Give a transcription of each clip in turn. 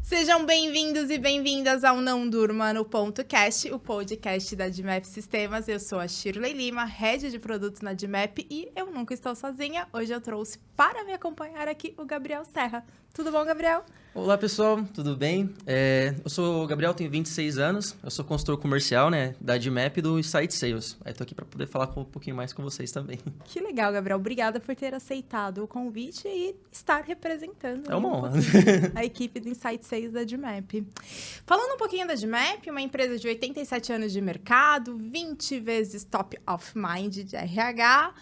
Sejam bem-vindos e bem-vindas ao Não Durma no Ponto Cast, o podcast da Admap Sistemas. Eu sou a Shirley Lima, head de produtos na Admap, e eu nunca estou sozinha. Hoje eu trouxe para me acompanhar aqui o Gabriel Serra. Tudo bom, Gabriel? Olá, pessoal, tudo bem? Eu sou o Gabriel, tenho 26 anos, eu sou consultor comercial, da Admap e do Insight Sales. Aí tô aqui para poder falar um pouquinho mais com vocês também. Que legal, Gabriel. Obrigada por ter aceitado o convite e estar representando É uma honra. A equipe do Insight Sales da Admap. Falando um pouquinho da Admap, uma empresa de 87 anos de mercado, 20 vezes top of mind de RH,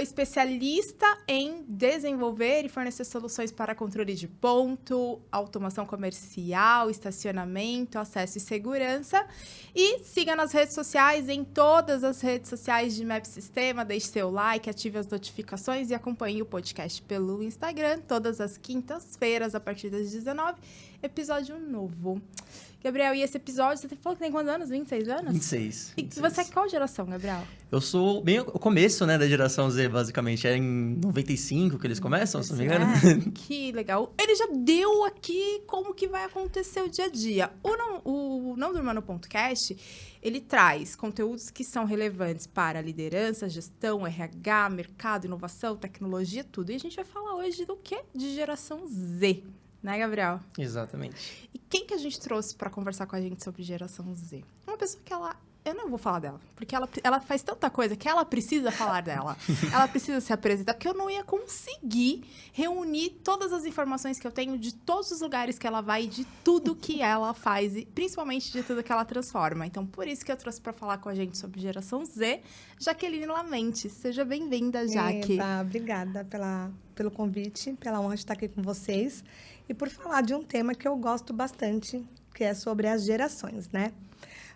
especialista em desenvolver e fornecer soluções para controle de ponto, automação comercial, estacionamento, acesso e segurança. E siga nas redes sociais, em todas as redes sociais de Map Sistema, deixe seu like, ative as notificações e acompanhe o podcast pelo Instagram, todas as quintas-feiras, a partir das 19h, episódio novo. Gabriel, e esse episódio, você falou que tem quantos anos? 26 anos? 26. E você é qual geração, Gabriel? Eu sou bem o começo, da geração Z, basicamente. É em 95 que eles começam, se não me engano. Que legal. Ele já deu aqui como que vai acontecer o dia a dia. O Não Durma no Ponto Cast, ele traz conteúdos que são relevantes para liderança, gestão, RH, mercado, inovação, tecnologia, tudo. E a gente vai falar hoje do quê? De geração Z. Né, Gabriel? Exatamente. E quem que a gente trouxe para conversar com a gente sobre geração Z? Uma pessoa que eu não vou falar dela, porque ela faz tanta coisa que ela precisa falar dela. Ela precisa se apresentar, porque eu não ia conseguir reunir todas as informações que eu tenho de todos os lugares que ela vai e de tudo que ela faz, e principalmente de tudo que ela transforma. Então, por isso que eu trouxe para falar com a gente sobre geração Z, Jaqueline Lamente. Seja bem-vinda, Jaque. Obrigada pelo convite, pela honra de estar aqui com vocês e por falar de um tema que eu gosto bastante, que é sobre as gerações, né?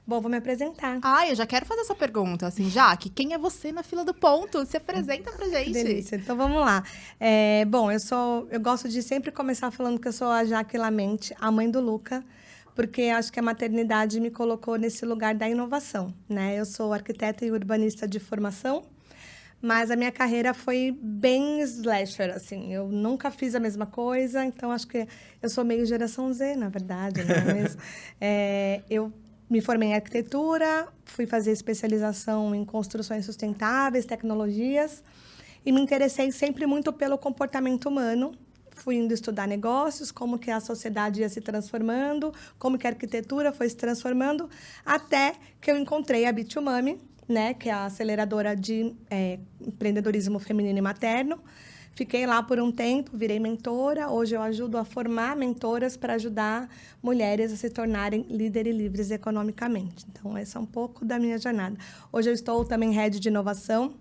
Bom, vou me apresentar. Eu já quero fazer essa pergunta, assim, Jaque, quem é você na fila do ponto? Se apresenta pra gente. Que delícia. Então, vamos lá. Bom, eu gosto de sempre começar falando que eu sou a Jaque Lamente, a mãe do Luca, porque acho que a maternidade me colocou nesse lugar da inovação, né? Eu sou arquiteta e urbanista de formação, mas a minha carreira foi bem slasher, assim. Eu nunca fiz a mesma coisa, então acho que eu sou meio geração Z, na verdade, não é mesmo? Eu me formei em arquitetura, fui fazer especialização em construções sustentáveis, tecnologias, e me interessei sempre muito pelo comportamento humano. Fui indo estudar negócios, como que a sociedade ia se transformando, como que a arquitetura foi se transformando, até que eu encontrei a Bit2Mami, que é a aceleradora de empreendedorismo feminino e materno. Fiquei lá por um tempo, virei mentora. Hoje eu ajudo a formar mentoras para ajudar mulheres a se tornarem líderes e livres economicamente. Então, esse é um pouco da minha jornada. Hoje eu estou também head de inovação,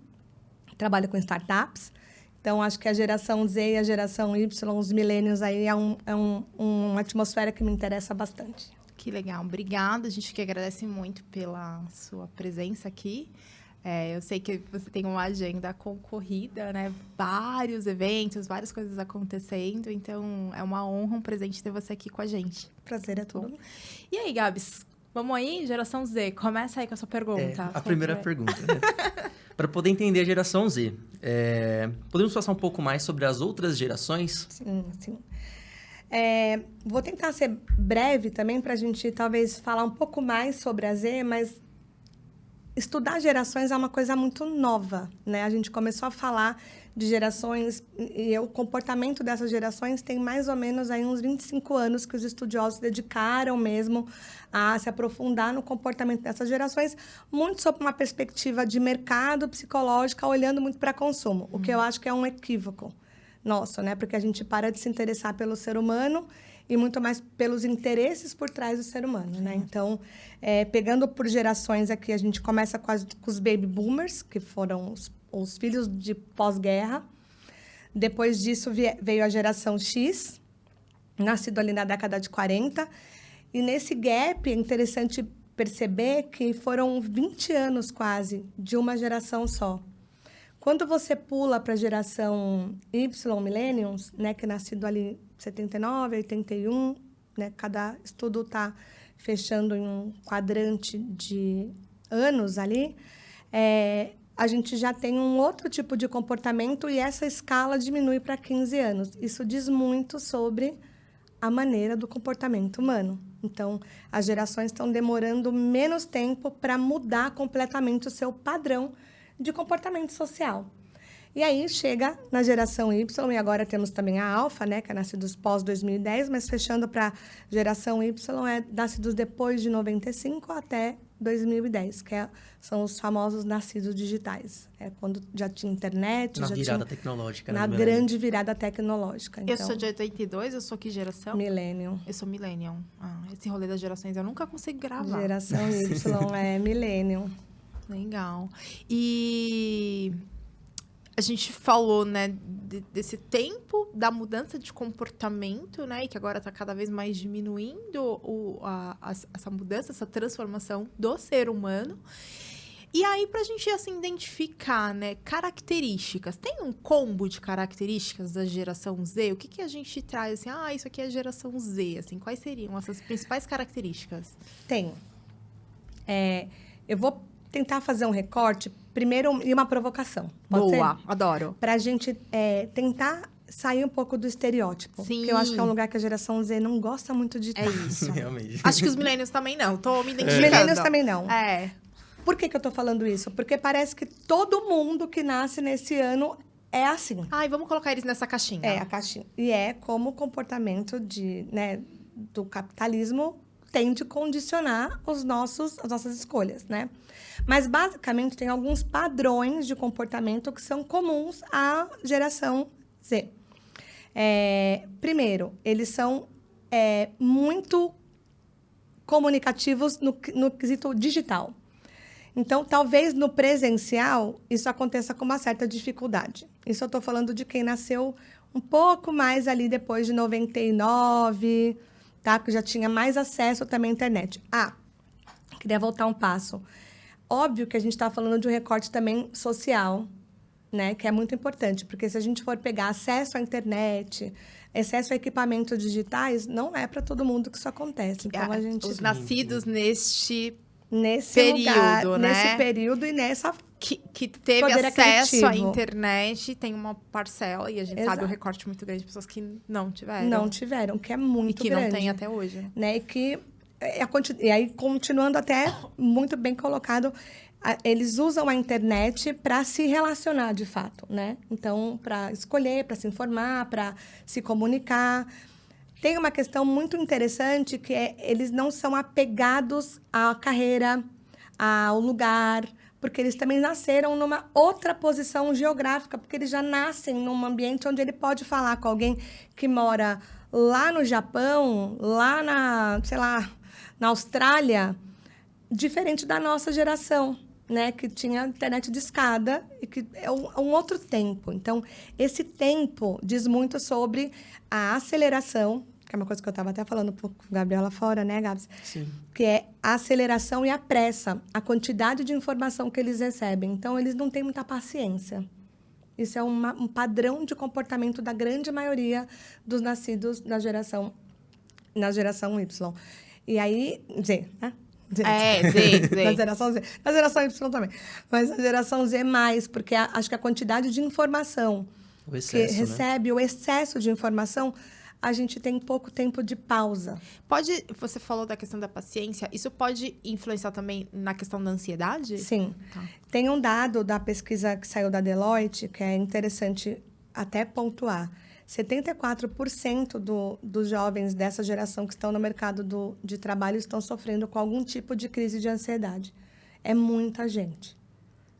trabalho com startups. Então, acho que a geração Z e a geração Y, os millennials, aí é uma atmosfera que me interessa bastante. Que legal, obrigada. A gente que agradece muito pela sua presença aqui. Eu sei que você tem uma agenda concorrida, né? Vários eventos, várias coisas acontecendo. Então, é uma honra, um presente ter você aqui com a gente. Prazer é tudo. E aí, Gabs? Vamos aí? Geração Z, começa aí com a sua pergunta. A primeira pergunta, Para poder entender a geração Z, podemos passar um pouco mais sobre as outras gerações? Sim. Vou tentar ser breve também para a gente talvez falar um pouco mais sobre a Z, mas estudar gerações é uma coisa muito nova, né? A gente começou a falar de gerações e o comportamento dessas gerações tem mais ou menos aí uns 25 anos que os estudiosos dedicaram mesmo a se aprofundar no comportamento dessas gerações, muito sob uma perspectiva de mercado, psicológica, olhando muito para consumo, o que eu acho que é um equívoco nosso, né? Porque a gente para de se interessar pelo ser humano e muito mais pelos interesses por trás do ser humano, né? Então, pegando por gerações aqui, a gente começa com os baby boomers, que foram os filhos de pós-guerra. Depois disso, veio a geração X, nascido ali na década de 40. E nesse gap, é interessante perceber que foram 20 anos quase de uma geração só. Quando você pula para a geração Y, Millennials, né, que é nascido ali 79, 81, né, cada estudo está fechando em um quadrante de anos ali, a gente já tem um outro tipo de comportamento e essa escala diminui para 15 anos. Isso diz muito sobre a maneira do comportamento humano. Então, as gerações estão demorando menos tempo para mudar completamente o seu padrão de comportamento social. E aí chega na geração Y, e agora temos também a Alfa, né, que é nascidos pós-2010, mas fechando para a geração Y, é nascidos depois de 95 até 2010, são os famosos nascidos digitais. É quando já tinha internet. Na já virada tinha, tecnológica. Na né, grande virada tecnológica. Então, Eu sou de 82, eu sou que geração? Millennium. Eu sou Millennium. Esse rolê das gerações eu nunca consigo gravar. Geração Y é Millennium. Legal. E a gente falou, né, desse tempo da mudança de comportamento, né, e que agora está cada vez mais diminuindo essa mudança, essa transformação do ser humano. E aí, para a gente, assim, identificar, né, características, tem um combo de características da geração Z? O que a gente traz, assim, isso aqui é a geração Z, assim, quais seriam essas principais características? Tem. Eu vou tentar fazer um recorte, primeiro, e uma provocação. Pode Boa, ser? adoro. Pra gente tentar sair um pouco do estereótipo. Sim. Porque eu acho que é um lugar que a geração Z não gosta muito de estar. É isso. Realmente. Acho que os millennials também não, tô me identificando. Os millennials também não. É. Por que eu tô falando isso? Porque parece que todo mundo que nasce nesse ano é assim. Vamos colocar eles nessa caixinha. É, a caixinha. E é como o comportamento do capitalismo tende a condicionar as nossas escolhas, né? Mas, basicamente, tem alguns padrões de comportamento que são comuns à geração Z. Primeiro, eles são muito comunicativos no quesito digital. Então, talvez no presencial, isso aconteça com uma certa dificuldade. Isso eu estou falando de quem nasceu um pouco mais ali depois de 99, tá? Que já tinha mais acesso também à internet. Queria voltar um passo. Óbvio que a gente está falando de um recorte também social, né? Que é muito importante, porque se a gente for pegar acesso à internet, acesso a equipamentos digitais, não é para todo mundo que isso acontece. Então, a gente... Os nascidos nesse período, lugar, né? Nesse período e nessa... Que teve poder acesso à aquisitivo. internet, tem uma parcela, e a gente sabe o recorte muito grande de pessoas que não tiveram. Não tiveram, que é muito grande. E que não tem até hoje. Né? E aí, continuando até muito bem colocado, eles usam a internet para se relacionar, de fato, né? Então, para escolher, para se informar, para se comunicar. Tem uma questão muito interessante, que eles não são apegados à carreira, ao lugar, porque eles também nasceram numa outra posição geográfica, porque eles já nascem num ambiente onde ele pode falar com alguém que mora lá no Japão, lá na Austrália, diferente da nossa geração, né? Que tinha internet de escada e que é um outro tempo. Então, esse tempo diz muito sobre a aceleração, que é uma coisa que eu estava até falando com a Gabriela fora, né, Gabs? Sim. Que é a aceleração e a pressa, a quantidade de informação que eles recebem. Então, eles não têm muita paciência. Isso é um padrão de comportamento da grande maioria dos nascidos na geração Y. E aí, Z, né? Z. Na geração Z. Na geração Y também. Mas a geração Z mais, porque acho que a quantidade de informação O excesso, que recebe, o excesso de informação, a gente tem pouco tempo de pausa. Você falou da questão da paciência, isso pode influenciar também na questão da ansiedade? Sim. Tá. Tem um dado da pesquisa que saiu da Deloitte, que é interessante até pontuar. 74% dos jovens dessa geração que estão no mercado de trabalho estão sofrendo com algum tipo de crise de ansiedade. É muita gente,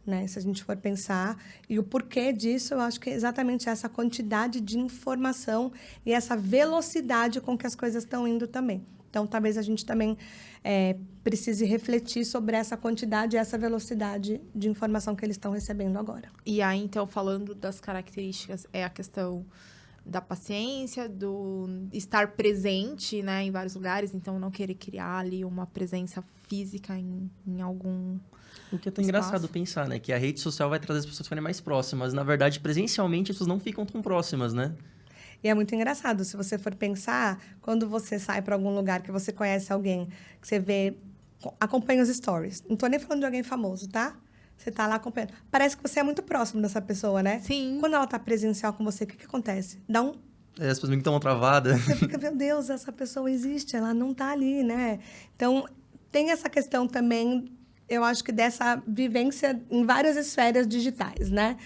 né? Se a gente for pensar. E o porquê disso, eu acho que é exatamente essa quantidade de informação e essa velocidade com que as coisas estão indo também. Então, talvez a gente também precise refletir sobre essa quantidade e essa velocidade de informação que eles estão recebendo agora. E aí, então, falando das características, é a questão da paciência, do estar presente, né, em vários lugares, então não querer criar ali uma presença física em algum O que é tão engraçado pensar, né? Que a rede social vai trazer as pessoas ficarem mais próximas. Na verdade, presencialmente, as pessoas não ficam tão próximas, né? E é muito engraçado, se você for pensar, quando você sai para algum lugar que você conhece alguém, que você vê, acompanha os stories. Não estou nem falando de alguém famoso, tá? Você tá lá acompanhando. Parece que você é muito próximo dessa pessoa, né? Sim. Quando ela tá presencial com você, o que acontece? Dá um... As pessoas me dão uma travada. Você fica, meu Deus, essa pessoa existe, ela não tá ali, né? Então, tem essa questão também, eu acho que dessa vivência em várias esferas digitais, né?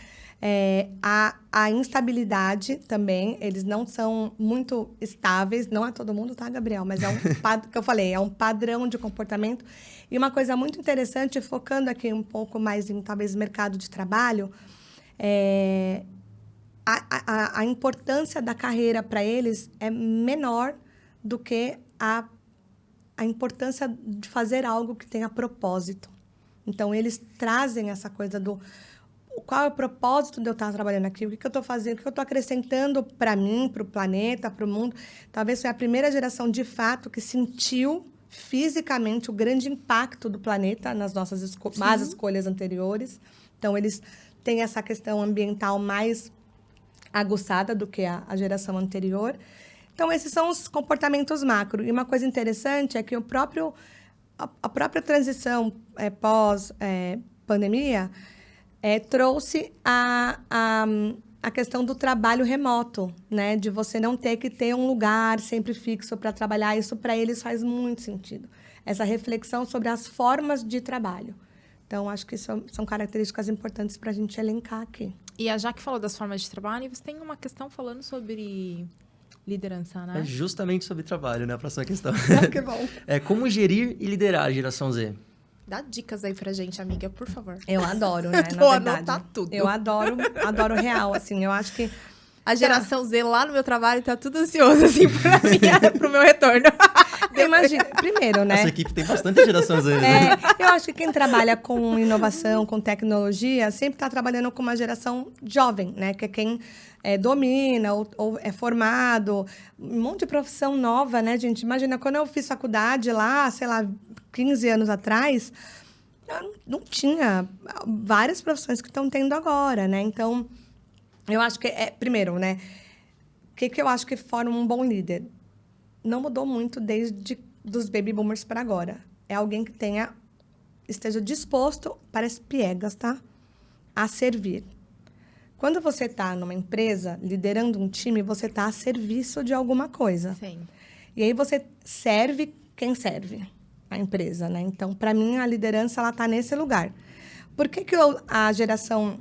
A instabilidade também, eles não são muito estáveis, não é todo mundo, tá, Gabriel? Mas é um que eu falei, é um padrão de comportamento. E uma coisa muito interessante, focando aqui um pouco mais em, talvez, mercado de trabalho, a importância da carreira para eles é menor do que a importância de fazer algo que tenha propósito. Então, eles trazem essa coisa do qual é o propósito de eu estar trabalhando aqui, o que eu estou fazendo, o que eu estou acrescentando para mim, para o planeta, para o mundo. Talvez foi a primeira geração, de fato, que sentiu fisicamente o grande impacto do planeta nas nossas más escolhas anteriores. Então, eles têm essa questão ambiental mais aguçada do que a geração anterior. Então, esses são os comportamentos macro. E uma coisa interessante é que a própria transição pós-pandemia trouxe a questão do trabalho remoto, né? De você não ter que ter um lugar sempre fixo para trabalhar. Isso, para eles, faz muito sentido. Essa reflexão sobre as formas de trabalho. Então, acho que isso são características importantes para a gente elencar aqui. E a Jaque falou das formas de trabalho, você tem uma questão falando sobre liderança, né? É justamente sobre trabalho, né? A próxima questão. Que bom. Como gerir e liderar a geração Z? Dá dicas aí pra gente, amiga, por favor. Eu adoro, né? Vou Na verdade. anotar tudo. Eu adoro real, assim. Eu acho que A geração Z lá no meu trabalho tá tudo ansioso, assim, pro meu retorno. imagina, primeiro, né? Essa equipe tem bastante geração Z. Né? Eu acho que quem trabalha com inovação, com tecnologia, sempre está trabalhando com uma geração jovem, né? Que é quem domina ou é formado. Um monte de profissão nova, né, gente? Imagina, quando eu fiz faculdade lá, sei lá, 15 anos atrás, não tinha várias profissões que estão tendo agora, né? Então, eu acho que, primeiro, né? O que eu acho que forma um bom líder? Não mudou muito desde dos baby boomers para agora. É alguém que esteja disposto, parece piegas, tá? A servir. Quando você está numa empresa, liderando um time, você está a serviço de alguma coisa. Sim. E aí você serve quem serve a empresa, né? Então, para mim, a liderança, ela está nesse lugar. Por que a geração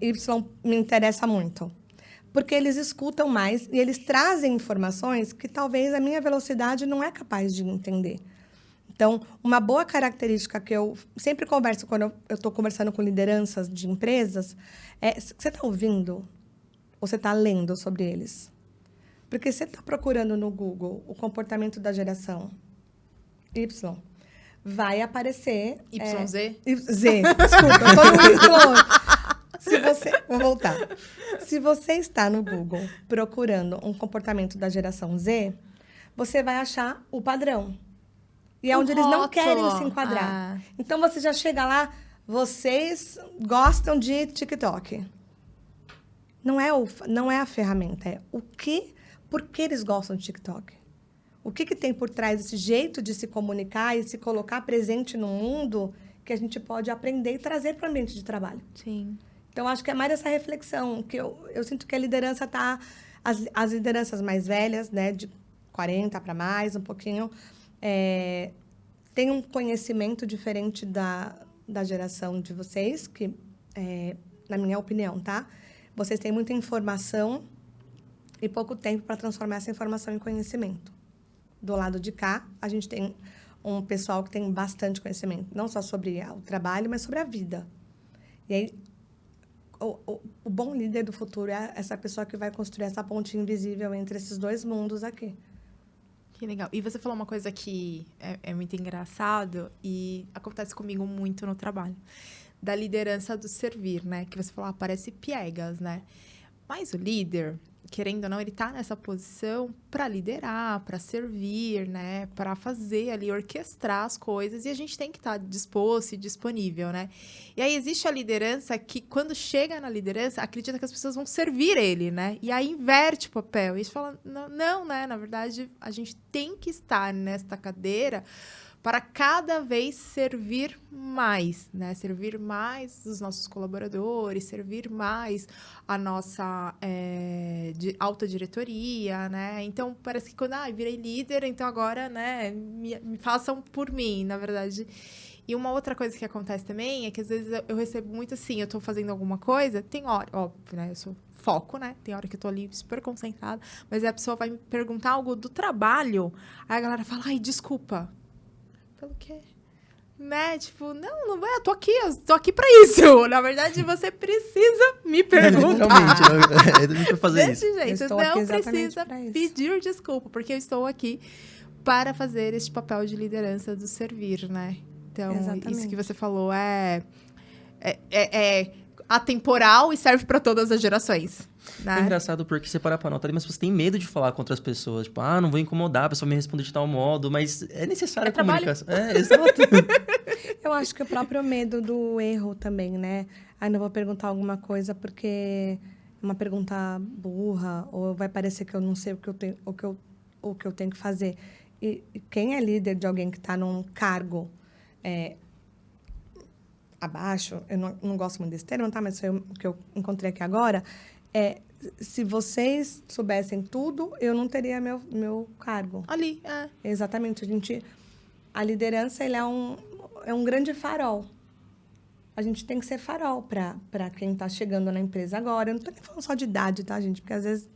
Y me interessa muito? Porque eles escutam mais e eles trazem informações que talvez a minha velocidade não é capaz de entender. Então, uma boa característica que eu sempre converso quando eu estou conversando com lideranças de empresas é: você está ouvindo ou você está lendo sobre eles? Porque você está procurando no Google o comportamento da geração Y, vai aparecer... YZ? Z, desculpa, eu estou no Y. Vou voltar. Se você está no Google procurando um comportamento da geração Z, você vai achar o padrão. E é onde eles não querem se enquadrar. Então, você já chega lá, vocês gostam de TikTok. Não é a ferramenta, é por que eles gostam de TikTok. O que tem por trás desse jeito de se comunicar e se colocar presente no mundo que a gente pode aprender e trazer para o ambiente de trabalho. Sim. Então, acho que é mais essa reflexão, que eu sinto que a liderança está... As lideranças mais velhas, né, de 40 para mais, um pouquinho, tem um conhecimento diferente da geração de vocês, que, na minha opinião, tá? Vocês têm muita informação e pouco tempo para transformar essa informação em conhecimento. Do lado de cá, a gente tem um pessoal que tem bastante conhecimento, não só sobre o trabalho, mas sobre a vida. E aí, o bom líder do futuro é essa pessoa que vai construir essa ponte invisível entre esses dois mundos aqui. Que legal. E você falou uma coisa que é muito engraçado e acontece comigo muito no trabalho. Da liderança do servir, né? Que você falou, parece piegas, né? Mas o líder, querendo ou não, ele tá nessa posição para liderar, para servir, né? Para fazer ali, orquestrar as coisas. E a gente tem que estar disposto e disponível, né? E aí existe a liderança que, quando chega na liderança, acredita que as pessoas vão servir ele, né? E aí inverte o papel. E a gente fala, não, né? Na verdade, a gente tem que estar nesta cadeira para cada vez servir mais, né? Servir mais os nossos colaboradores, servir mais a nossa alta diretoria, né? Então, parece que quando virei líder, então agora, né, me façam por mim, na verdade. E uma outra coisa que acontece também é que às vezes eu recebo muito assim, eu tô fazendo alguma coisa, tem hora, óbvio, né? Eu sou foco, né? Tem hora que eu tô ali super concentrada, mas aí a pessoa vai me perguntar algo do trabalho, aí a galera fala, ai, desculpa. Pelo quê? Né? Tipo, não vai, eu tô aqui pra isso. Na verdade, você precisa me perguntar. Realmente, eu não fazer Desse isso. jeito, não precisa pedir desculpa, porque eu estou aqui para fazer este papel de liderança do servir, né? Então, isso que você falou é atemporal e serve para todas as gerações. Né? É engraçado porque você para pra notar, mas você tem medo de falar com outras pessoas. Tipo, não vou incomodar, a pessoa me responde de tal modo, mas é necessária a comunicação. Exato. Eu acho que o próprio medo do erro também, né? Não vou perguntar alguma coisa porque é uma pergunta burra, ou vai parecer que eu não sei o que eu tenho que fazer. E quem é líder de alguém que está num cargo abaixo, eu não gosto muito desse termo, tá? Mas foi o que eu encontrei aqui agora. Se vocês soubessem tudo, eu não teria meu cargo. Ali, Exatamente. A liderança, ele é um grande farol. A gente tem que ser farol para quem está chegando na empresa agora. Eu não estou nem falando só de idade, tá, gente? Porque, às vezes,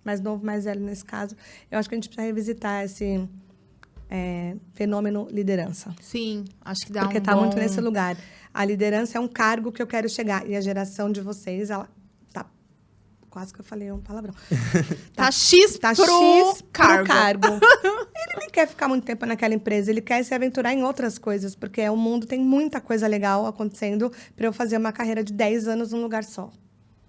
mais novo, mais velho nesse caso, eu acho que a gente precisa revisitar esse fenômeno liderança. Sim, acho que dá porque está muito nesse lugar. A liderança é um cargo que eu quero chegar. E a geração de vocês, ela tá... Quase que eu falei um palavrão. Tá X pro cargo. Ele nem quer ficar muito tempo naquela empresa. Ele quer se aventurar em outras coisas. Porque o mundo tem muita coisa legal acontecendo para eu fazer uma carreira de 10 anos num lugar só.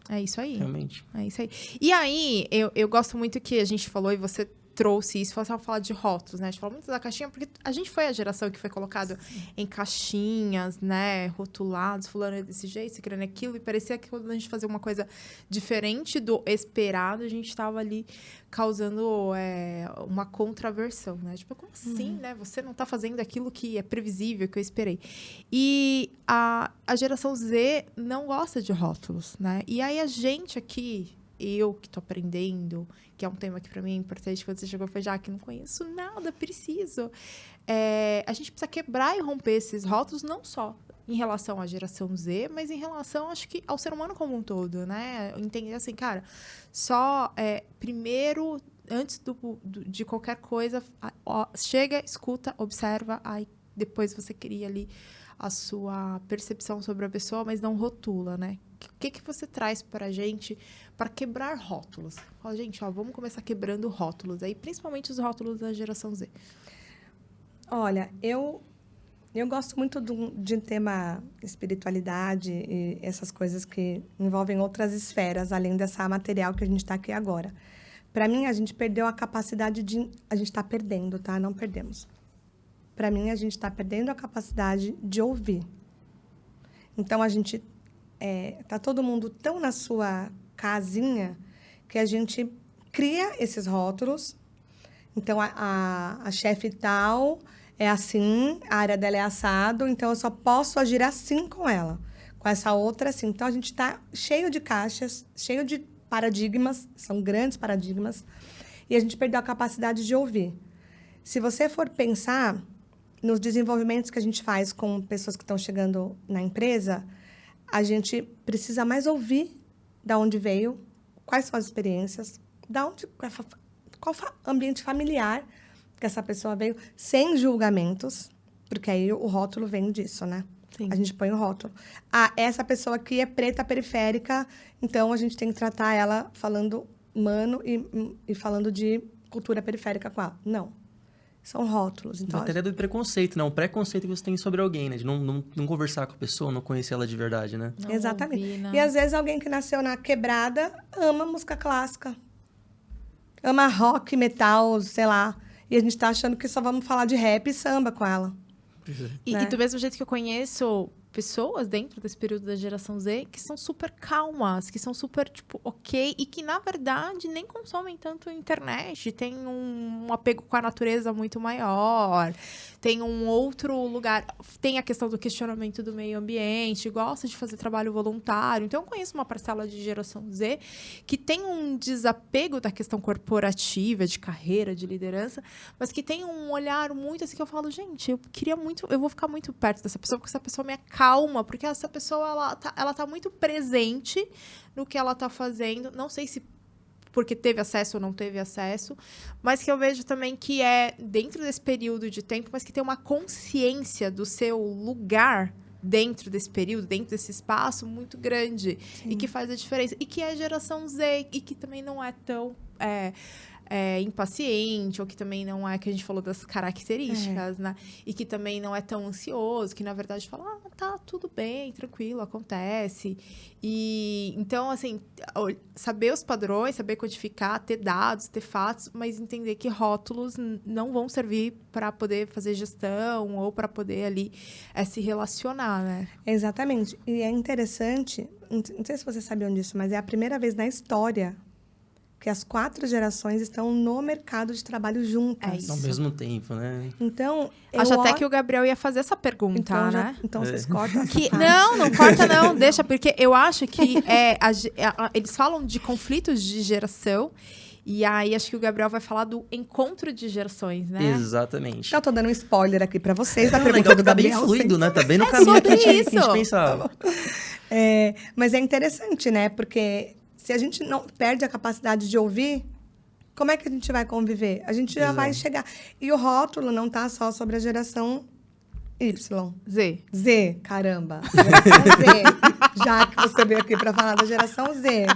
É isso aí. Realmente. É isso aí. E aí, eu gosto muito que a gente falou e você trouxe isso, falar de rótulos, né? A gente falou muito da caixinha, porque a gente foi a geração que foi colocado em caixinhas, né? Rotulados, fulano é desse jeito, ciclano é aquilo, e parecia que quando a gente fazia uma coisa diferente do esperado, a gente estava ali causando uma contraversão, né? Tipo, como assim, né? Você não está fazendo aquilo que é previsível, que eu esperei. E a geração Z não gosta de rótulos, né? E aí a gente aqui, eu que estou aprendendo, que é um tema que para mim é importante, quando você chegou, foi já que não conheço nada, preciso. A gente precisa quebrar e romper esses rótulos, não só em relação à geração Z, mas em relação, acho que, ao ser humano como um todo, né? Entender assim, cara, só primeiro, antes de qualquer coisa, chega, escuta, observa, aí depois você cria ali a sua percepção sobre a pessoa, mas não rotula, né? O que você traz para a gente para quebrar rótulos? Fala, gente, vamos começar quebrando rótulos aí, principalmente os rótulos da geração Z. Olha, eu gosto muito de tema espiritualidade e essas coisas que envolvem outras esferas, além dessa material que a gente está aqui agora. Para mim, a gente perdeu a capacidade de... A gente está perdendo, tá? Não perdemos. Para mim, a gente está perdendo a capacidade de ouvir. Então, a gente... tá todo mundo tão na sua casinha que a gente cria esses rótulos. Então, a chefe tal é assim, a área dela é assado, então eu só posso agir assim com ela. Com essa outra, assim. Então, a gente está cheio de caixas, cheio de paradigmas, são grandes paradigmas, e a gente perdeu a capacidade de ouvir. Se você for pensar nos desenvolvimentos que a gente faz com pessoas que estão chegando na empresa, a gente precisa mais ouvir de onde veio, quais são as experiências, qual ambiente familiar que essa pessoa veio, sem julgamentos, porque aí o rótulo vem disso, né? Sim. A gente põe o rótulo. Essa pessoa aqui é preta periférica, então a gente tem que tratar ela falando humano e falando de cultura periférica com ela. Não. São rótulos. Então, até do preconceito, né? Um preconceito que você tem sobre alguém, né? De não conversar com a pessoa, não conhecer ela de verdade, né? Não exatamente. Ouvir, né? E às vezes alguém que nasceu na quebrada ama música clássica. Ama rock, metal, sei lá. E a gente tá achando que só vamos falar de rap e samba com ela. E do mesmo jeito que eu conheço pessoas dentro desse período da geração Z que são super calmas, que são super, tipo, ok, e que, na verdade, nem consomem tanto internet, tem um apego com a natureza muito maior, tem um outro lugar, tem a questão do questionamento do meio ambiente, gosta de fazer trabalho voluntário. Então, eu conheço uma parcela de geração Z que tem um desapego da questão corporativa, de carreira, de liderança, mas que tem um olhar muito assim que eu falo, gente, eu vou ficar muito perto dessa pessoa, porque essa pessoa me acalma, porque essa pessoa, ela tá muito presente no que ela tá fazendo, não sei se porque teve acesso ou não teve acesso, mas que eu vejo também que é dentro desse período de tempo, mas que tem uma consciência do seu lugar dentro desse período, dentro desse espaço muito grande. Sim. E que faz a diferença. E que é a geração Z, e que também não é tão impaciente, ou que também não é, que a gente falou das características, né? E que também não é tão ansioso, que na verdade fala, tá tudo bem, tranquilo, acontece. E então, assim, saber os padrões, saber codificar, ter dados, ter fatos, mas entender que rótulos não vão servir para poder fazer gestão ou para poder ali se relacionar, né? Exatamente. E é interessante, não sei se vocês sabiam disso, mas é a primeira vez na história que as 4 gerações estão no mercado de trabalho juntas. Ao mesmo tempo, né? Então, acho até que o Gabriel ia fazer essa pergunta, então, né? Então, vocês cortam essa parte. Não corta não, deixa, porque eu acho que eles falam de conflitos de geração, e aí acho que o Gabriel vai falar do encontro de gerações, né? Exatamente. Então, eu tô dando um spoiler aqui pra vocês, da pergunta do Gabriel. Tá bem fluido, né? Tá bem no caminho que a gente pensava. Mas é interessante, né? Porque se a gente não perde a capacidade de ouvir, como é que a gente vai conviver? A gente já vai chegar. E o rótulo não tá só sobre a geração Y. Z, caramba. Geração Z. Já que você veio aqui para falar da geração Z.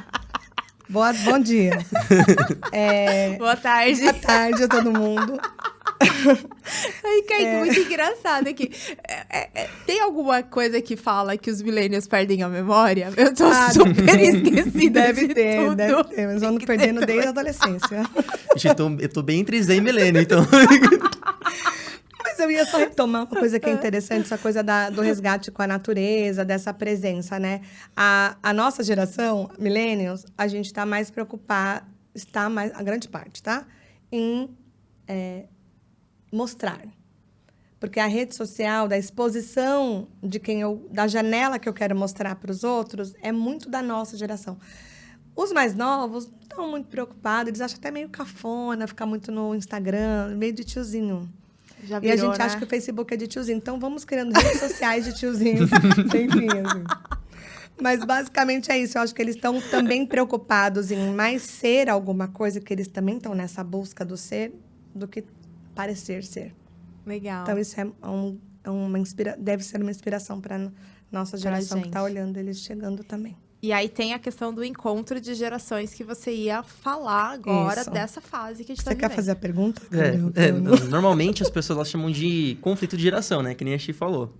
Bom dia. Boa tarde. Boa tarde a todo mundo. Ai, Kaique, muito engraçado aqui. Tem alguma coisa que fala que os millennials perdem a memória? Eu tô super esquecida. Deve ter. Mas vamos perdendo desde a adolescência. Eu tô bem entre Z e milênio, então. Mas eu ia só retomar uma coisa que é interessante, essa coisa do resgate com a natureza, dessa presença, né? A nossa geração, millennials, a gente está mais preocupada, a grande parte, tá? Em mostrar. Porque a rede social, da exposição da janela que eu quero mostrar para os outros, é muito da nossa geração. Os mais novos não estão muito preocupados, eles acham até meio cafona ficar muito no Instagram, meio de tiozinho. Já virou, e a gente acha que o Facebook é de tiozinho. Então, vamos criando redes sociais de tiozinhos. Enfim, assim. Mas, basicamente, é isso. Eu acho que eles estão também preocupados em mais ser alguma coisa, que eles também estão nessa busca do ser, do que parecer ser. Legal. Então, isso deve ser uma inspiração para nossa geração que está olhando eles chegando também. E aí tem a questão do encontro de gerações que você ia falar agora, dessa fase que a gente está vivendo. Você quer fazer a pergunta? Normalmente as pessoas elas chamam de conflito de geração, né? Que nem a Chi falou.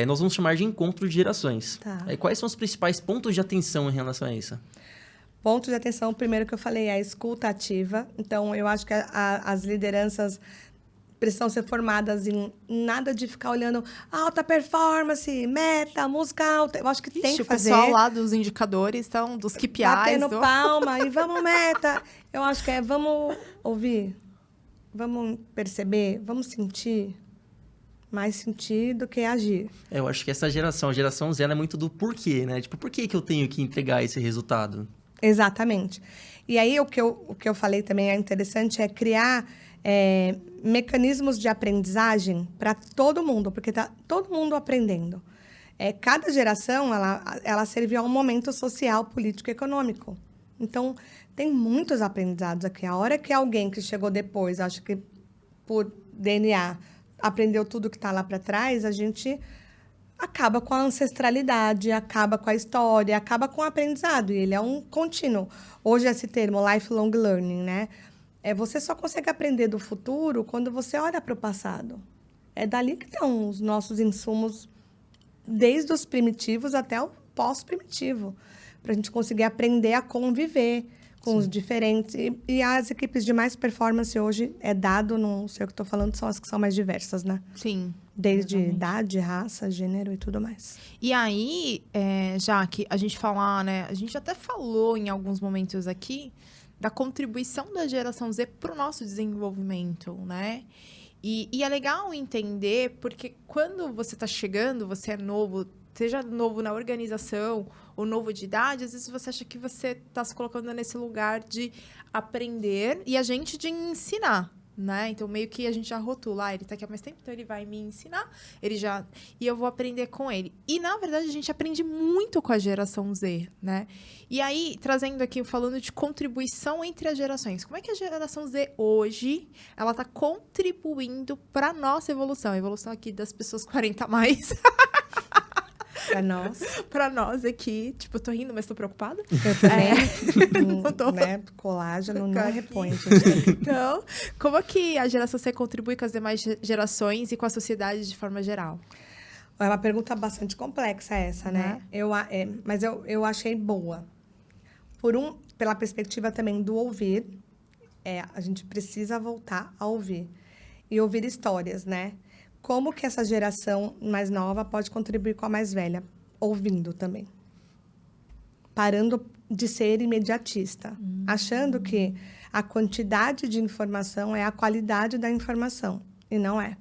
Nós vamos chamar de encontro de gerações. Tá. Quais são os principais pontos de atenção em relação a isso? Ponto de atenção, primeiro que eu falei, é a escuta ativa. Então, eu acho que as lideranças precisam ser formadas em nada de ficar olhando alta performance, meta, música alta. Eu acho que tem que fazer. O pessoal lá dos indicadores, dos KPIs. Batendo palma e vamos meta. Eu acho que vamos ouvir, vamos perceber, vamos sentir. Mais sentir do que agir. Eu acho que essa geração, a geração Z, ela é muito do porquê, né? Tipo, por que eu tenho que entregar esse resultado? Exatamente. E aí, o que eu falei também é interessante, é criar mecanismos de aprendizagem para todo mundo, porque está todo mundo aprendendo. Cada geração, ela serviu a um momento social, político e econômico. Então, tem muitos aprendizados aqui. A hora que alguém que chegou depois, acho que por DNA, aprendeu tudo que está lá para trás, a gente acaba com a ancestralidade, acaba com a história, acaba com o aprendizado. E ele é um contínuo. Hoje, esse termo, lifelong learning, né? Você só consegue aprender do futuro quando você olha para o passado. É dali que estão os nossos insumos, desde os primitivos até o pós-primitivo, para a gente conseguir aprender a conviver com os diferentes. E as equipes de mais performance hoje, dado, não sei o que estou falando, são as que são mais diversas, né? Sim. Desde exatamente. idade, raça, gênero e tudo mais. E aí, Jaque, a gente falar, né? A gente até falou em alguns momentos aqui da contribuição da geração Z para o nosso desenvolvimento, né? E é legal entender, porque quando você está chegando, você é novo, seja novo na organização ou novo de idade, às vezes você acha que você está se colocando nesse lugar de aprender e a gente de ensinar, né? Então, meio que a gente já rotula, ele tá aqui há mais tempo, então ele vai me ensinar, e eu vou aprender com ele. E, na verdade, a gente aprende muito com a geração Z, né? E aí, trazendo aqui, falando de contribuição entre as gerações. Como é que a geração Z hoje, ela tá contribuindo para nossa evolução? A evolução aqui das pessoas 40 a mais. Para nós. Para nós aqui. Tipo, eu tô rindo, mas tô preocupada. Eu também. Não tô. Né, colágeno não Aqui. repõe, gente. Então, como é que a geração C contribui com as demais gerações e com a sociedade de forma geral? É uma pergunta bastante complexa essa, né? Mas eu achei boa. Pela perspectiva também do ouvir, a gente precisa voltar a ouvir. E ouvir histórias, né? Como que essa geração mais nova pode contribuir com a mais velha? Ouvindo também. Parando de ser imediatista. Achando que a quantidade de informação é a qualidade da informação. E não é.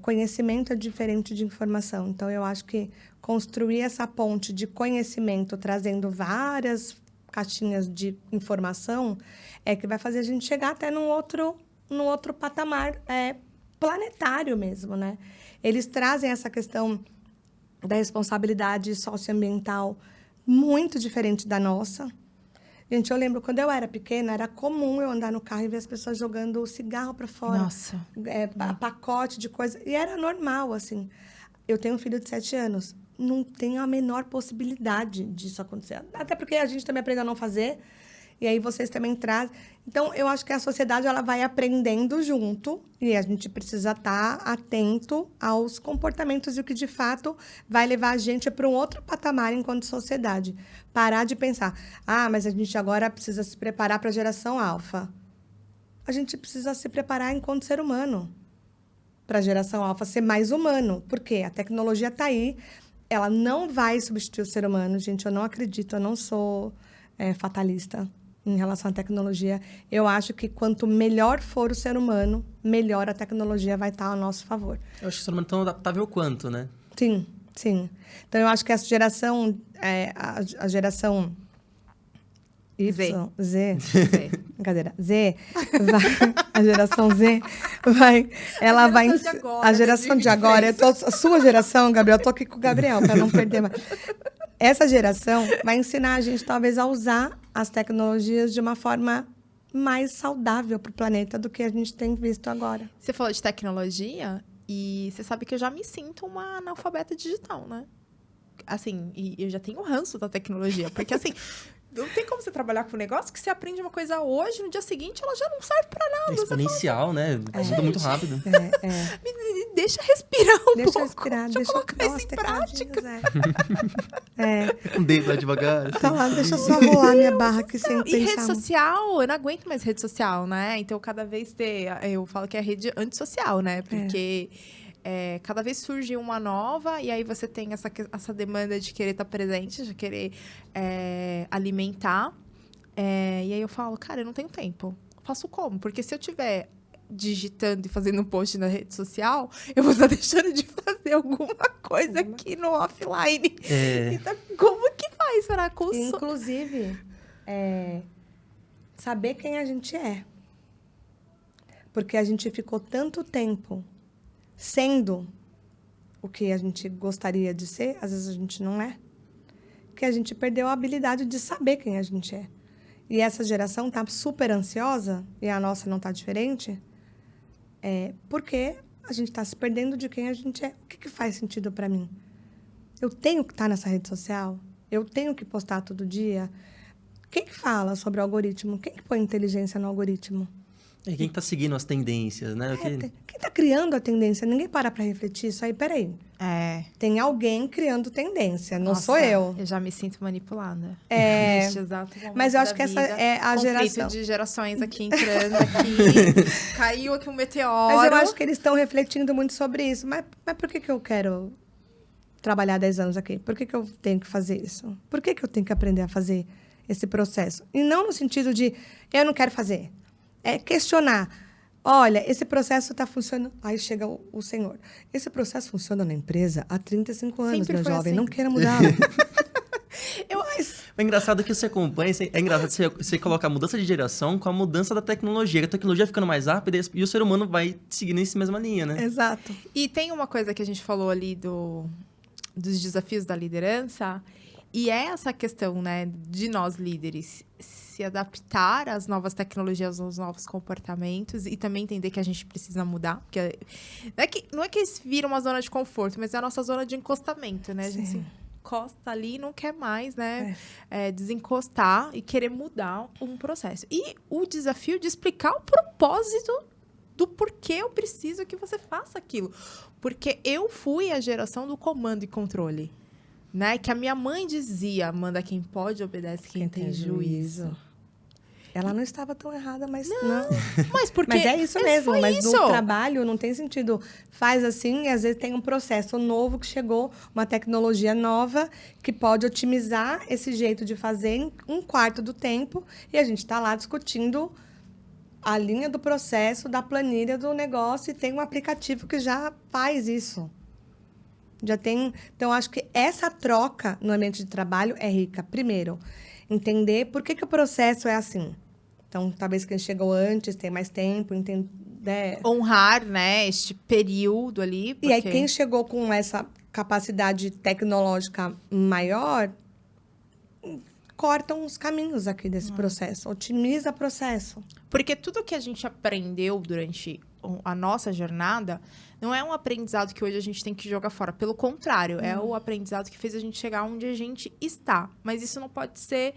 Conhecimento é diferente de informação. Então, eu acho que construir essa ponte de conhecimento, trazendo várias caixinhas de informação, é que vai fazer a gente chegar até num outro patamar planetário mesmo, né? Eles trazem essa questão da responsabilidade socioambiental muito diferente da nossa. Gente, eu lembro, quando eu era pequena, era comum eu andar no carro e ver as pessoas jogando cigarro para fora. Nossa. Pacote de coisa. E era normal, assim. Eu tenho um filho de 7 anos. Não tenho a menor possibilidade disso acontecer. Até porque a gente também aprende a não fazer. E aí vocês também trazem. Então, eu acho que a sociedade ela vai aprendendo junto. E a gente precisa estar atento aos comportamentos e o que, de fato, vai levar a gente para um outro patamar enquanto sociedade. Parar de pensar, mas a gente agora precisa se preparar para a geração alfa. A gente precisa se preparar enquanto ser humano para a geração alfa ser mais humano. Por quê? A tecnologia está aí. Ela não vai substituir o ser humano. Gente, eu não acredito, eu não sou fatalista em relação à tecnologia. Eu acho que quanto melhor for o ser humano, melhor a tecnologia vai estar ao nosso favor. Eu acho que o ser humano é tão adaptável quanto, né? Sim, sim. Então, eu acho que essa geração, a geração Y, Z. Brincadeira. A geração Z ela vai... A geração de agora. A sua geração, Gabriel, eu tô aqui com o Gabriel, para não perder mais. Essa geração vai ensinar a gente, talvez, a usar as tecnologias de uma forma mais saudável para o planeta do que a gente tem visto agora. Você falou de tecnologia e você sabe que eu já me sinto uma analfabeta digital, né? Assim, e eu já tenho ranço da tecnologia, porque assim... Não tem como você trabalhar com um negócio que você aprende uma coisa hoje, no dia seguinte ela já não serve pra nada. É exponencial, né? Muda muito rápido. Me deixa respirar um pouco. Deixa respirar, deixa eu colocar isso em prática. Com o dedo lá devagar. Tá lá, deixa eu só rolar minha barra aqui sem pensar. E rede social, eu não aguento mais rede social, né? Então, cada vez eu falo que é rede antissocial, né? Porque... cada vez surge uma nova e aí você tem essa demanda de querer estar presente, de querer alimentar. E aí eu falo, cara, eu não tenho tempo. Faço como? Porque se eu estiver digitando e fazendo um post na rede social, eu vou estar deixando de fazer alguma coisa aqui no offline. Então, como que faz para consumir? Inclusive, saber quem a gente é. Porque a gente ficou tanto tempo sendo o que a gente gostaria de ser, às vezes a gente não é, que a gente perdeu a habilidade de saber quem a gente é. E essa geração está super ansiosa, e a nossa não está diferente, porque a gente está se perdendo de quem a gente é. O que faz sentido para mim? Eu tenho que estar nessa rede social? Eu tenho que postar todo dia? Quem que fala sobre o algoritmo? Quem que põe inteligência no algoritmo? E quem tá seguindo as tendências, né? Quem tá criando a tendência? Ninguém para refletir isso aí. Peraí. Tem alguém criando tendência, não Nossa, sou eu. Eu já me sinto manipulada. Neste exato momento Mas eu acho da que essa vida. é a Conflito geração. de gerações aqui entrando aqui. Caiu aqui um meteoro. Mas eu acho que eles estão refletindo muito sobre isso. Mas por que eu quero trabalhar 10 anos aqui? Por que eu tenho que fazer isso? Por que eu tenho que aprender a fazer esse processo? E não no sentido de, eu não quero fazer. É questionar. Olha, esse processo está funcionando... Aí chega o senhor. Esse processo funciona na empresa há 35 anos, Sempre meu foi jovem. assim. Não queira mudar. É engraçado que você acompanha, é engraçado você colocar a mudança de geração com a mudança da tecnologia. A tecnologia ficando mais rápida e o ser humano vai seguindo nessa mesma linha, né? Exato. E tem uma coisa que a gente falou ali dos desafios da liderança, e é essa questão, né, de nós líderes se adaptar às novas tecnologias, aos novos comportamentos e também entender que a gente precisa mudar. Porque não é que isso vira uma zona de conforto, mas é a nossa zona de encostamento, né? A gente se encosta ali e não quer mais, né? Desencostar e querer mudar um processo. E o desafio de explicar o propósito do porquê eu preciso que você faça aquilo. Porque eu fui a geração do comando e controle. Né? Que a minha mãe dizia, manda quem pode, obedece quem tem juízo. Ela não estava tão errada, mas não. Mas porque Mas é isso mesmo, mas isso. no trabalho não tem sentido. Faz assim e às vezes tem um processo novo que chegou, uma tecnologia nova que pode otimizar esse jeito de fazer em 1/4 do tempo e a gente está lá discutindo a linha do processo, da planilha do negócio e tem um aplicativo que já faz isso. Já tem... Então, acho que essa troca no ambiente de trabalho é rica. Primeiro, entender por que o processo é assim. Então, talvez quem chegou antes tem mais tempo, entender... Honrar, né, este período ali. Porque... E aí, quem chegou com essa capacidade tecnológica maior, cortam os caminhos aqui desse processo, otimiza o processo. Porque tudo que a gente aprendeu durante a nossa jornada não é um aprendizado que hoje a gente tem que jogar fora. Pelo contrário, é o aprendizado que fez a gente chegar onde a gente está. Mas isso não pode ser...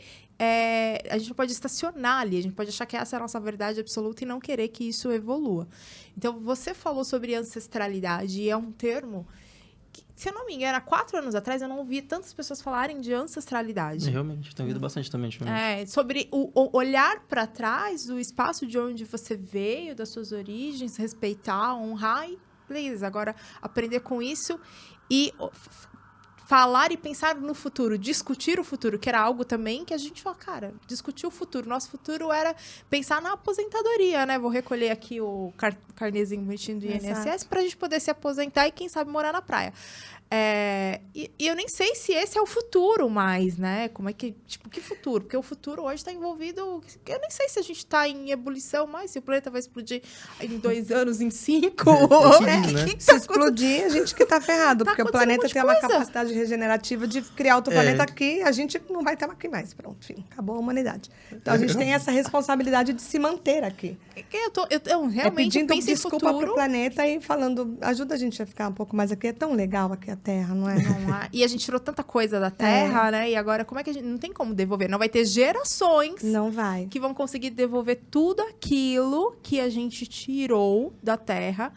a gente não pode estacionar ali. A gente pode achar que essa é a nossa verdade absoluta e não querer que isso evolua. Então, você falou sobre ancestralidade e é um termo... Se eu não me engano, há 4 anos atrás, eu não ouvi tantas pessoas falarem de ancestralidade. Realmente, tenho ouvido bastante também. Sobre o olhar para trás, o espaço de onde você veio, das suas origens, respeitar, honrar e, beleza, agora aprender com isso e falar e pensar no futuro, discutir o futuro, que era algo também que a gente fala, cara, discutir o futuro. Nosso futuro era pensar na aposentadoria, né? Vou recolher aqui o carnezinho bonitinho do INSS para a gente poder se aposentar e, quem sabe, morar na praia. E eu nem sei se esse é o futuro mais, né? Como é que... Tipo, que futuro? Porque o futuro hoje está envolvido... Eu nem sei se a gente está em ebulição mais, se o planeta vai explodir em 2 anos, em 5. Se explodir, a gente que está ferrado. Porque o planeta tem uma coisa. capacidade regenerativa de criar outro planeta aqui, a gente não vai estar aqui mais. Pronto, enfim, acabou a humanidade. Então, a gente tem essa responsabilidade de se manter aqui. Eu realmente pedindo penso em desculpa futuro. pro planeta e falando, ajuda a gente a ficar um pouco mais aqui. É tão legal aqui a Terra, não é? E a gente tirou tanta coisa da Terra, né? E agora, como é que a gente... Não tem como devolver. Não vai ter gerações Não vai. que vão conseguir devolver tudo aquilo que a gente tirou da Terra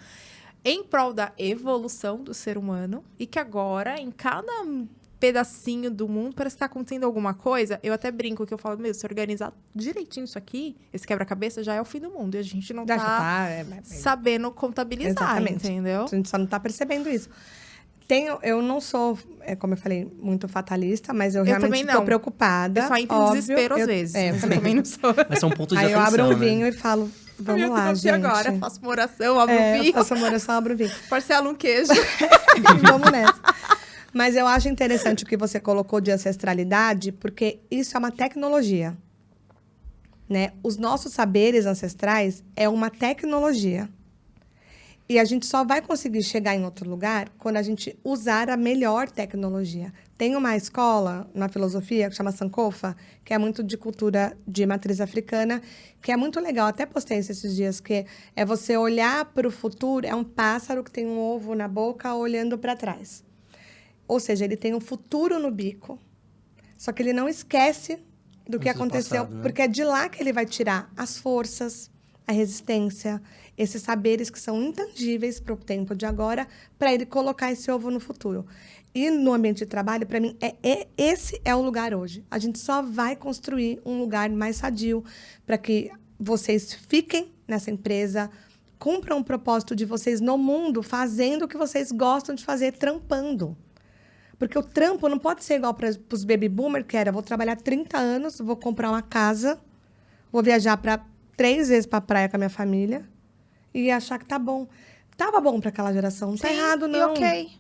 em prol da evolução do ser humano. E que agora, em cada pedacinho do mundo, parece que tá acontecendo alguma coisa. Eu até brinco que eu falo, se organizar direitinho isso aqui, esse quebra-cabeça já é o fim do mundo. E a gente não tá sabendo contabilizar, Exatamente. entendeu? A gente só não tá percebendo isso. Eu não sou, como eu falei, muito fatalista, mas eu realmente estou preocupada. Eu só entro em desespero às vezes. Eu também não sou. Mas são pontos de Aí atenção, eu abro um né? vinho e falo, vamos lá, gente. Agora, faço uma oração, abro um vinho. Faço uma oração, abro um vinho. Parcela um queijo. Vamos nessa. Mas eu acho interessante o que você colocou de ancestralidade, porque isso é uma tecnologia. Né? Os nossos saberes ancestrais é uma tecnologia. E a gente só vai conseguir chegar em outro lugar quando a gente usar a melhor tecnologia. Tem uma escola na filosofia que chama Sankofa, que é muito de cultura de matriz africana, que é muito legal. Até postei isso esses dias, que é você olhar para o futuro, é um pássaro que tem um ovo na boca olhando para trás. Ou seja, ele tem um futuro no bico, só que ele não esquece do que aconteceu, passado, né? porque é de lá que ele vai tirar as forças, a resistência, esses saberes que são intangíveis para o tempo de agora, para ele colocar esse ovo no futuro. E no ambiente de trabalho, para mim, esse é o lugar hoje. A gente só vai construir um lugar mais sadio para que vocês fiquem nessa empresa, cumpram o propósito de vocês no mundo, fazendo o que vocês gostam de fazer, trampando. Porque o trampo não pode ser igual para os baby boomers, que era, vou trabalhar 30 anos, vou comprar uma casa, vou viajar 3 vezes para a praia com a minha família e achar que tá bom. Tava bom para aquela geração, não tá errado, não. E ok.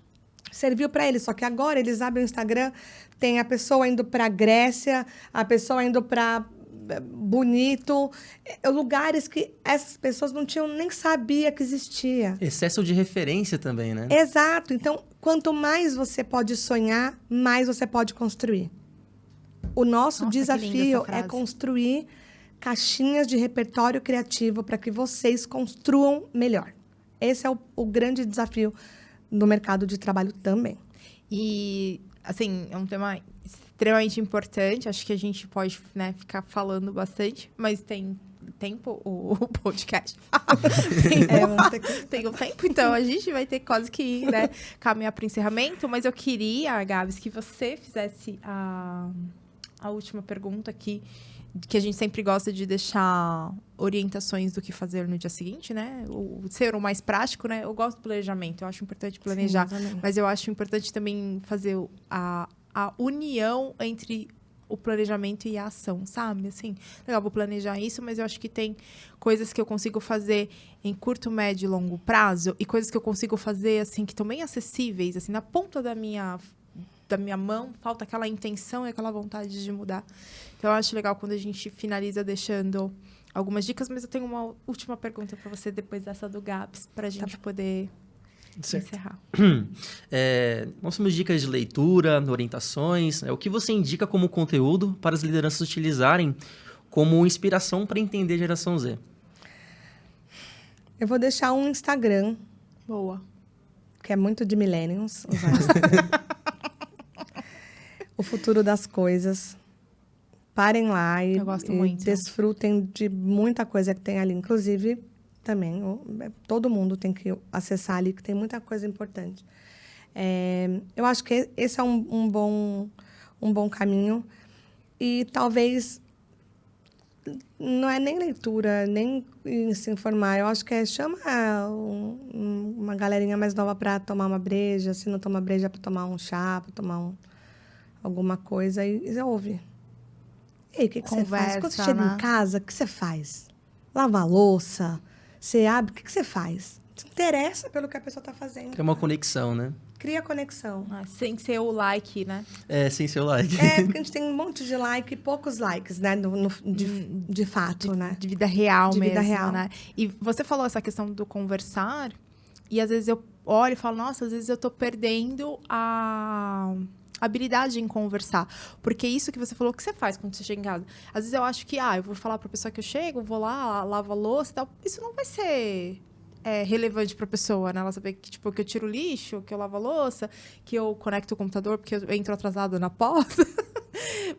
Serviu para eles, só que agora eles abrem o Instagram, tem a pessoa indo para Grécia, a pessoa indo para Bonito, lugares que essas pessoas não tinham nem sabia que existia. Excesso de referência também, né? Exato. Então, quanto mais você pode sonhar, mais você pode construir. O nosso desafio é construir caixinhas de repertório criativo para que vocês construam melhor. Esse é o grande desafio no mercado de trabalho também. E, assim, é um tema extremamente importante. Acho que a gente pode, né, ficar falando bastante, mas tem tempo o podcast. Tem um tempo, então a gente vai ter quase que, né, caminhar para o encerramento. Mas eu queria, Gabs, que você fizesse a última pergunta aqui, que a gente sempre gosta de deixar orientações do que fazer no dia seguinte, né? O ser o mais prático, né? Eu gosto do planejamento, eu acho importante planejar. Sim, mas eu acho importante também fazer a união entre o planejamento e a ação, sabe? Assim, legal, vou planejar isso, mas eu acho que tem coisas que eu consigo fazer em curto, médio e longo prazo e coisas que eu consigo fazer, assim, que estão bem acessíveis, assim, na ponta da minha mão, falta aquela intenção e aquela vontade de mudar. Então, eu acho legal quando a gente finaliza deixando algumas dicas, mas eu tenho uma última pergunta para você depois dessa do Gabs, para a gente poder encerrar. Nós temos dicas de leitura, orientações. O que você indica como conteúdo para as lideranças utilizarem como inspiração para entender a geração Z? Eu vou deixar um Instagram. Boa. Que é muito de millennials. O futuro das coisas. Parem lá e desfrutem de muita coisa que tem ali. Inclusive, também, todo mundo tem que acessar ali, que tem muita coisa importante. Eu acho que esse é um bom caminho. E talvez não é nem leitura, nem se informar. Eu acho que chama uma galerinha mais nova para tomar uma breja. Se não toma breja, para tomar um chá, para tomar alguma coisa. E ouve. E aí, o que você faz? Quando você chega em casa, o que você faz? Lava a louça? Você abre? O que você faz? Se interessa pelo que a pessoa está fazendo. Cria uma conexão, né? Cria conexão. Sem ser o like, né? Sem ser o like. Porque a gente tem um monte de like e poucos likes, né? De fato, né? De vida real mesmo, vida real. Né? E você falou essa questão do conversar, e às vezes eu olho e falo, nossa, às vezes eu tô perdendo a habilidade em conversar. Porque isso que você falou, o que você faz quando você chega em casa? Às vezes eu acho que, eu vou falar pra pessoa que eu chego, vou lá, lavo a louça e tal. Isso não vai ser relevante pra pessoa, né? Ela saber que, tipo, que eu tiro o lixo, que eu lavo a louça, que eu conecto o computador porque eu entro atrasada na pós.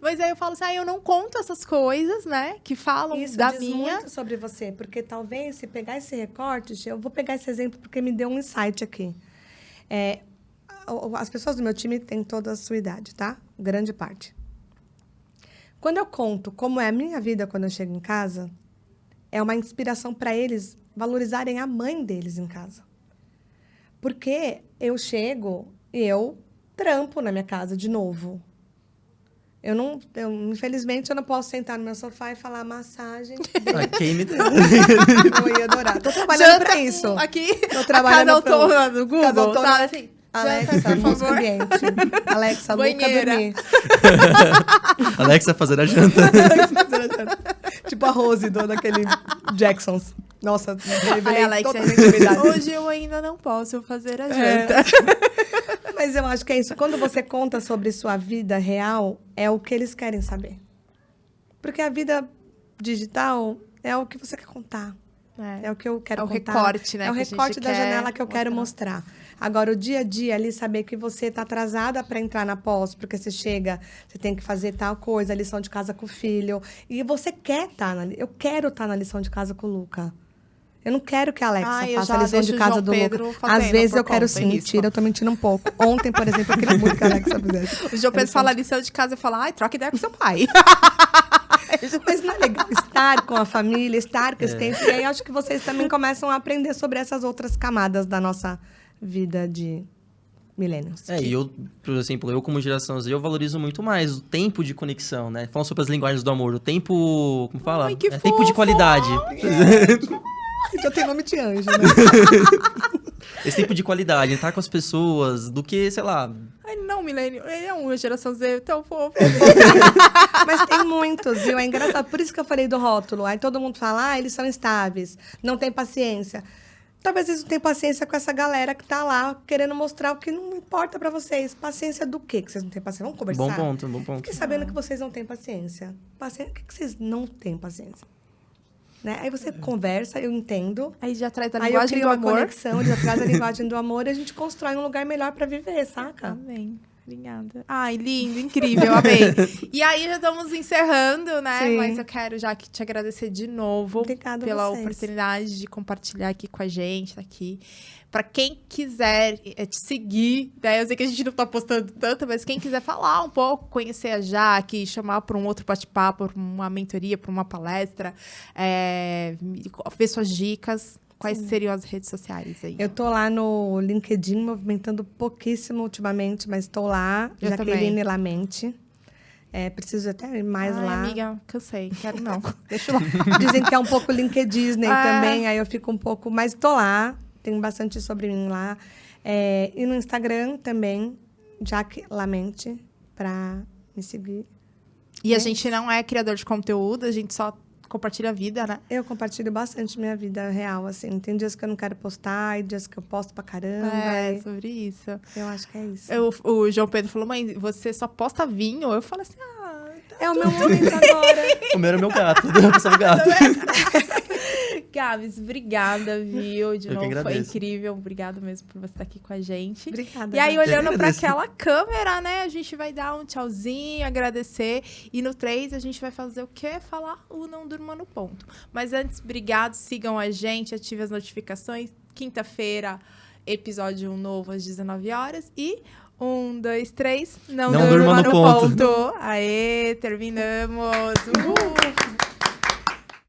Mas aí eu falo assim, eu não conto essas coisas, né? Que falam isso da diz minha... muito sobre você. Porque talvez, se pegar esse recorte, eu vou pegar esse exemplo porque me deu um insight aqui. As pessoas do meu time têm toda a sua idade, tá? Grande parte. Quando eu conto como é a minha vida quando eu chego em casa, é uma inspiração para eles valorizarem a mãe deles em casa. Porque eu chego e eu trampo na minha casa de novo. Infelizmente, eu não posso sentar no meu sofá e falar massagem. Quem me deu? Eu ia adorar. Tô trabalhando para isso. Aqui, tô trabalhando a casa autônoma do Google, sabe assim? Alexa, música ambiente. Alexa, Luca dormir. Alexa fazer a janta. Tipo a Rose, daquele Jacksons. Nossa, Alexa, hoje eu ainda não posso fazer a janta. Mas eu acho que é isso. Quando você conta sobre sua vida real, é o que eles querem saber. Porque a vida digital é o que você quer contar. É o que eu quero É o contar. recorte, né? É o que a gente recorte da quer janela que eu quero mostrar. Agora, o dia a dia ali, saber que você tá atrasada para entrar na pós, porque você chega, você tem que fazer tal coisa, lição de casa com o filho. E você quer estar eu quero estar na lição de casa com o Luca. Eu não quero que a Alexa eu faça já a lição deixo de o casa João do Pedro Luca. fazendo Às vezes por eu quero conta, sim, isso. mentira, eu tô mentindo um pouco. Ontem, por exemplo, eu queria muito que a Alexa fizesse. O João Pedro fala lição de casa e fala, ai, troca ideia com seu pai. Mas não é legal estar com a família, estar com esse tempo. E aí, acho que vocês também começam a aprender sobre essas outras camadas da nossa vida de millennials. E eu, por exemplo, eu como geração Z, eu valorizo muito mais o tempo de conexão, né? Falando sobre as linguagens do amor, o tempo, como fala? Ai, que tempo de fofo! qualidade. Já tem nome de anjo, né? Esse tempo de qualidade, estar com as pessoas, do que, sei lá... Ai, não, milênio, ele é uma geração Z tão fofo. Mas tem muitos, viu? É engraçado. Por isso que eu falei do rótulo. Aí todo mundo fala, eles são instáveis, não tem paciência. Talvez eles não tenham paciência com essa galera que tá lá querendo mostrar o que não importa pra vocês. Paciência do quê que vocês não têm paciência? Vamos conversar? Bom ponto. Fiquei sabendo que vocês não têm paciência. O que vocês não têm paciência? Né? Aí você conversa, eu entendo. Aí já traz a Aí eu linguagem crio do uma amor. conexão, ele já traz a linguagem do amor e a gente constrói um lugar melhor pra viver, saca? Amém. Obrigada. Ai, lindo, incrível, amei. E aí já estamos encerrando, né? Sim. Mas eu quero já te agradecer de novo Obrigada a pela vocês. oportunidade de compartilhar aqui com a gente, tá aqui. Pra quem quiser te seguir, né? Eu sei que a gente não tá postando tanto, mas quem quiser falar um pouco, conhecer a Jaque, chamar para um outro bate-papo, para uma mentoria, para uma palestra, ver suas dicas. Quais seriam as redes sociais aí? Eu tô lá no LinkedIn, movimentando pouquíssimo ultimamente, mas tô lá. Eu Jaqueline também. Lamente. Preciso até ir mais lá. Amiga, cansei, quero não. Deixa lá. Dizem que é um pouco LinkedIn Ah. também, aí eu fico um pouco... Mas tô lá, tem bastante sobre mim lá. E no Instagram também, Jaque Lamente, pra me seguir. E a gente não é criador de conteúdo, a gente só compartilha a vida, né? Eu compartilho bastante minha vida real, assim. Tem dias que eu não quero postar, e dias que eu posto pra caramba. É, sobre isso. Eu acho que é isso. O João Pedro falou, mãe, você só posta vinho? Eu falei assim, É o meu momento agora. O meu era meu gato, eu pensava gato. Gabs, obrigada, viu? De Eu que novo, foi agradeço. incrível. Obrigado mesmo por você estar aqui com a gente. Obrigada. E aí, Gabi. olhando para agradeço. aquela câmera, né? A gente vai dar um tchauzinho, agradecer. E no 3, a gente vai fazer o quê? Falar o Não Durma no Ponto. Mas antes, obrigado. Sigam a gente, ative as notificações. Quinta-feira, episódio novo às 19 horas. E 1, 2, 3, não durma no ponto. Aê, terminamos. Uhul.